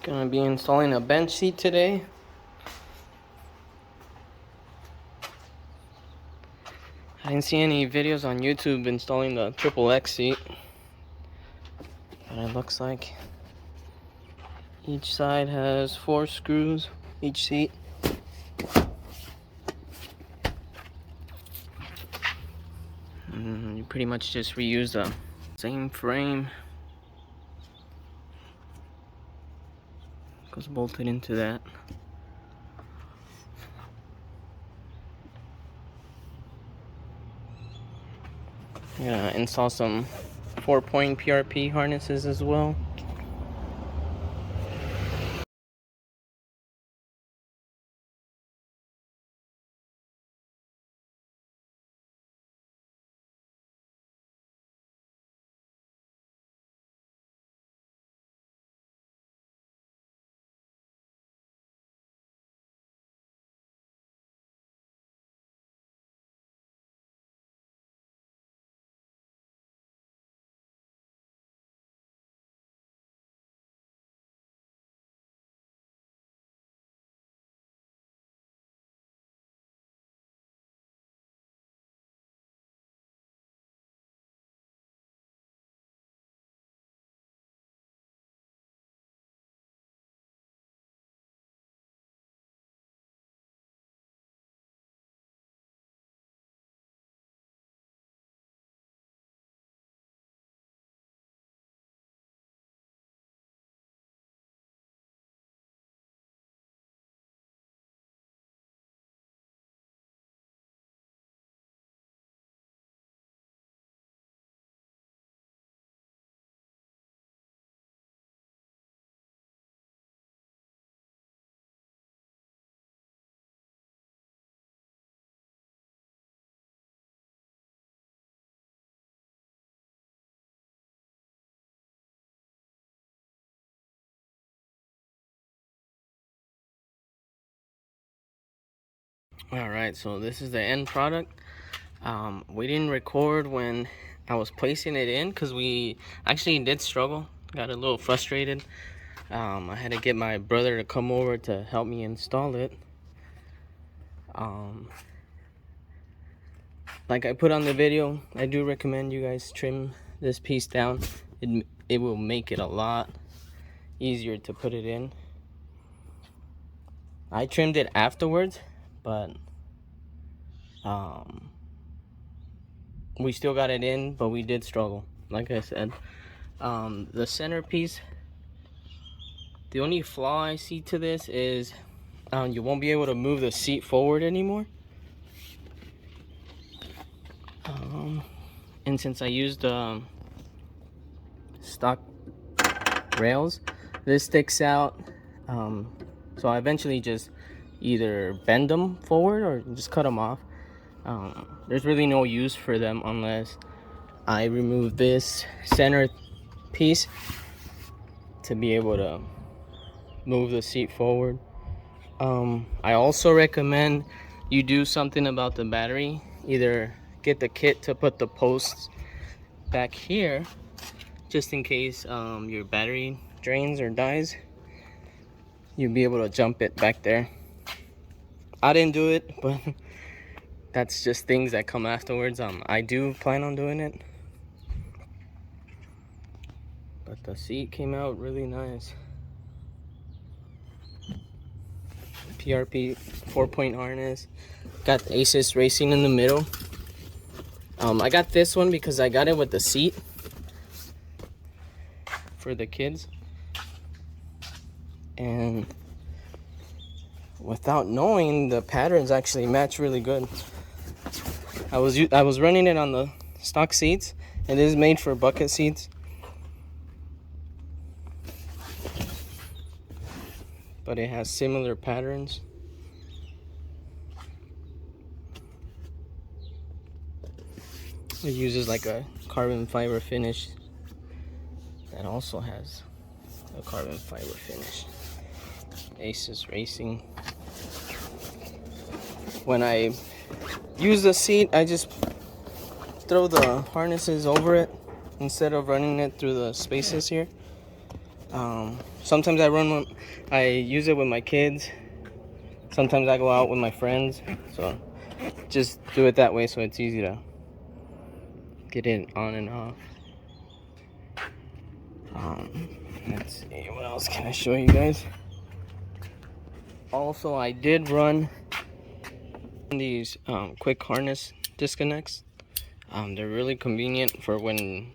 Gonna be installing a bench seat today. I didn't see any videos on YouTube installing the triple X seat, but it looks like each side has 4 screws, each seat. And you pretty much just reuse the same frame. Goes bolted into that. I'm gonna install some 4-point PRP harnesses as well. Alright, so this is the end product. We didn't record when I was placing it in because we actually did struggle. Got a little frustrated. I had to get my brother to come over to help me install it. Like I put on the video, I do recommend you guys trim this piece down. It will make it a lot easier to put it in. I trimmed it afterwards, but we still got it in, but we did struggle. Like I said, the centerpiece, the only flaw I see to this is you won't be able to move the seat forward anymore. And since I used stock rails, this sticks out. So I eventually just either bend them forward or just cut them off. There's really no use for them unless I remove this center piece to be able to move the seat forward. I also recommend you do something about the battery. Either get the kit to put the posts back here just in case your battery drains or dies. You'll be able to jump it back there. I didn't do it, but that's just things that come afterwards. I do plan on doing it. But the seat came out really nice. PRP 4-point harness. Got the Asus Racing in the middle. I got this one because I got it with the seat for the kids. And without knowing, the patterns actually match really good. I was running it on the stock seats. It is made for bucket seats. But it has similar patterns. It uses like a carbon fiber finish that also has a carbon fiber finish. Asus Racing. When I use the seat, I just throw the harnesses over it instead of running it through the spaces here. Sometimes I use it with my kids. Sometimes I go out with my friends. So just do it that way so it's easy to get it on and off. Let's see, what else can I show you guys? Also, I did run these quick harness disconnects. They're really convenient for when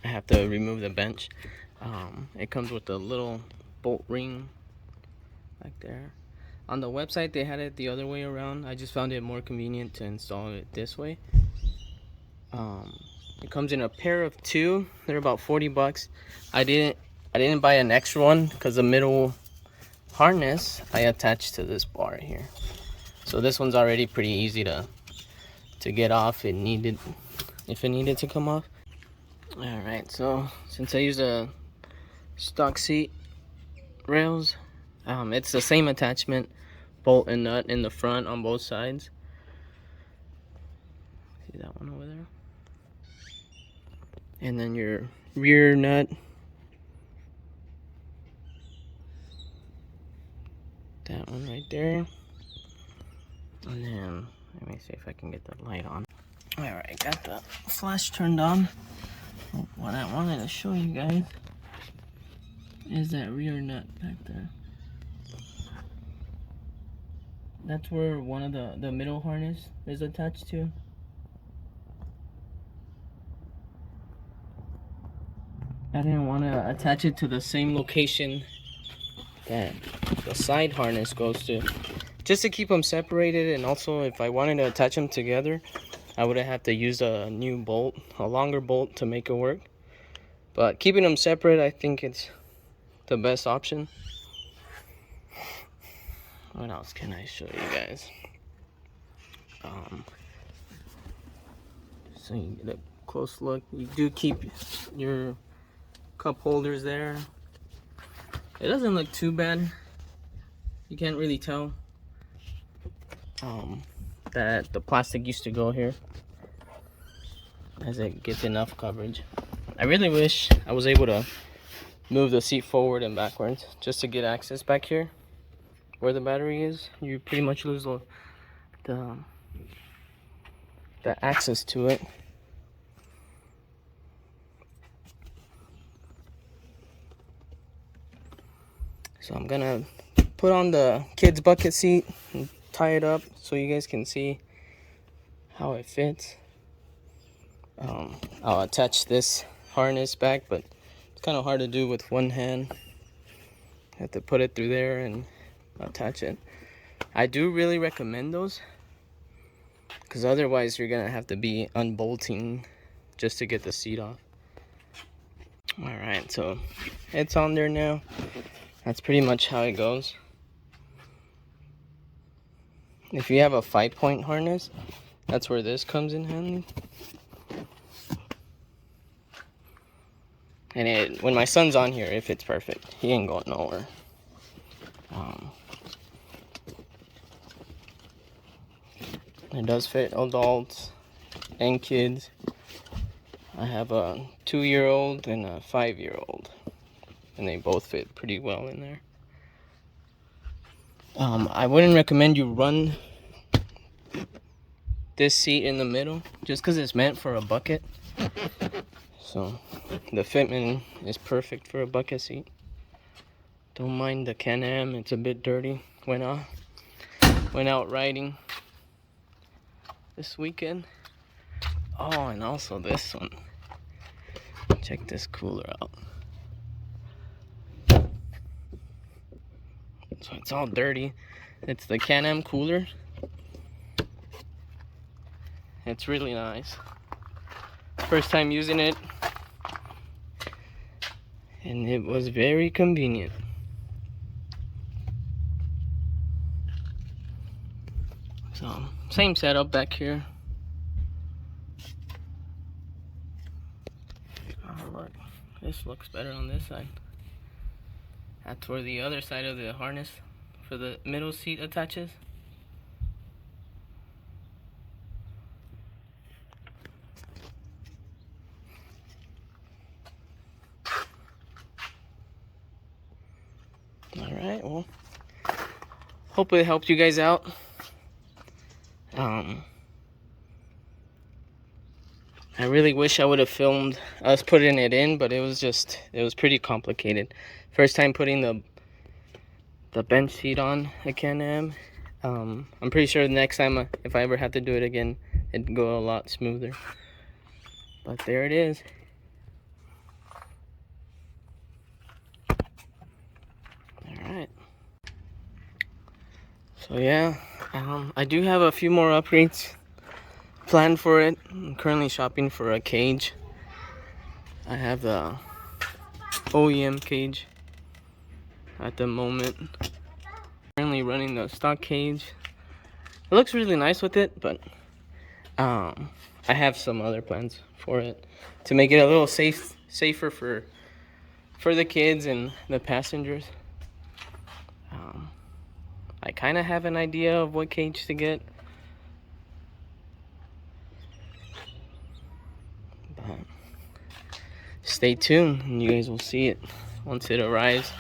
I have to remove the bench. It comes with a little bolt ring like there. On the website they had it the other way around. I just found it more convenient to install it this way. It comes in a pair of 2. They're about 40 bucks. I didn't buy an extra one because the middle harness I attached to this bar here. So this one's already pretty easy to get off if it needed to come off. Alright, so since I use a stock seat rails, it's the same attachment, bolt and nut in the front on both sides. See that one over there? And then your rear nut, that one right there. And then let me see if I can get the light on. Alright, got the flash turned on. What I wanted to show you guys is that rear nut back there. That's where one of the middle harness is attached to. I didn't want to attach it to the same location that the side harness goes to, just to keep them separated. And also, if I wanted to attach them together, I would have to use a new bolt, a longer bolt, to make it work. But keeping them separate, I think it's the best option. What else can I show you guys? So you get a close look. You do keep your cup holders there. It doesn't look too bad. You can't really tell that the plastic used to go here, as it gets enough coverage. I really wish I was able to move the seat forward and backwards just to get access back here where the battery is. You pretty much lose the access to it. So I'm gonna put on the kids bucket seat and tie it up so you guys can see how it fits. I'll attach this harness back, but it's kind of hard to do with one hand. Have to put it through there and attach it. I do really recommend those, because otherwise you're gonna have to be unbolting just to get the seat off. Alright, so it's on there now. That's pretty much how it goes. If you have a 5-point harness, that's where this comes in handy. And when my son's on here, it fits perfect. He ain't going nowhere. It does fit adults and kids. I have a 2-year-old and a 5-year-old, and they both fit pretty well in there. I wouldn't recommend you run this seat in the middle, just because it's meant for a bucket. So the fitment is perfect for a bucket seat. Don't mind the Can-Am, it's a bit dirty. Went out riding this weekend. Oh, and also this one. Check this cooler out. So it's all dirty. It's the Can-Am cooler. It's really nice. First time using it, and it was very convenient. So same setup back here. Oh look, this looks better on this side. That's where the other side of the harness for the middle seat attaches. Alright, well, hopefully it helped you guys out. I really wish I would have filmed us putting it in, but it was pretty complicated. First time putting the bench seat on a Can-Am. I'm pretty sure the next time, if I ever have to do it again, it'd go a lot smoother. But there it is. Alright. So yeah, I do have a few more upgrades planned for it. I'm currently shopping for a cage. I have the OEM cage at the moment. Currently running the stock cage. It looks really nice with it, but I have some other plans for it to make it a little safer for the kids and the passengers. I kind of have an idea of what cage to get, but stay tuned and you guys will see it once it arrives.